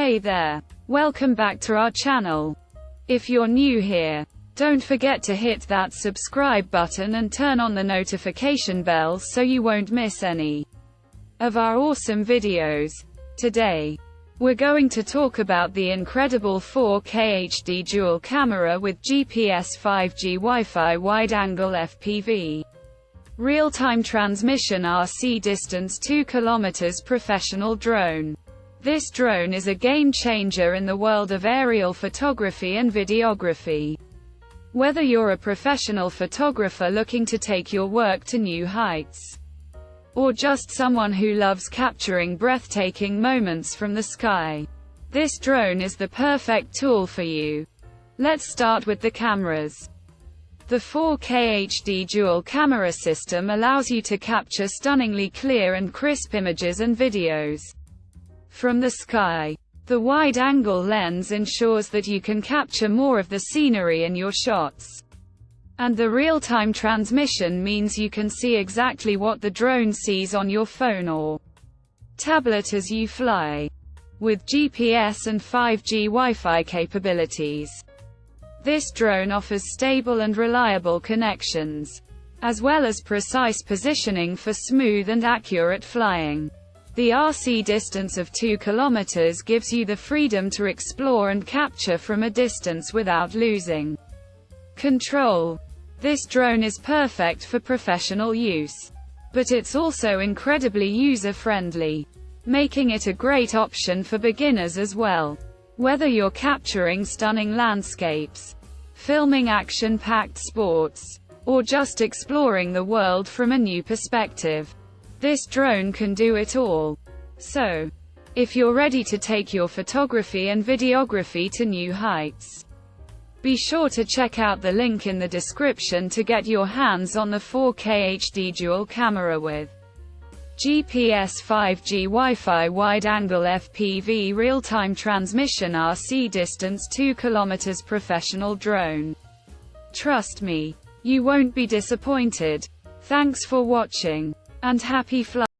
Hey there. Welcome back to our channel. If you're new here, don't forget to hit that subscribe button and turn on the notification bell so you won't miss any of our awesome videos. Today, we're going to talk about the incredible 4K HD dual camera with GPS 5G Wi-Fi wide-angle FPV. Real-time transmission RC distance 2 km professional drone. This drone is a game-changer in the world of aerial photography and videography. Whether you're a professional photographer looking to take your work to new heights, or just someone who loves capturing breathtaking moments from the sky, this drone is the perfect tool for you. Let's start with the cameras. The 4K HD dual camera system allows you to capture stunningly clear and crisp images and videos from the sky. The wide-angle lens ensures that you can capture more of the scenery in your shots. And the real-time transmission means you can see exactly what the drone sees on your phone or tablet as you fly. With GPS and 5G Wi-Fi capabilities, this drone offers stable and reliable connections, as well as precise positioning for smooth and accurate flying. The RC distance of 2 km gives you the freedom to explore and capture from a distance without losing control. This drone is perfect for professional use, but it's also incredibly user-friendly, making it a great option for beginners as well. Whether you're capturing stunning landscapes, filming action-packed sports, or just exploring the world from a new perspective, this drone can do it all. So, if you're ready to take your photography and videography to new heights, be sure to check out the link in the description to get your hands on the 4K HD dual camera with GPS 5G Wi-Fi wide-angle FPV real-time transmission RC distance 2 km professional drone. Trust me, you won't be disappointed. Thanks for watching, and happy flying.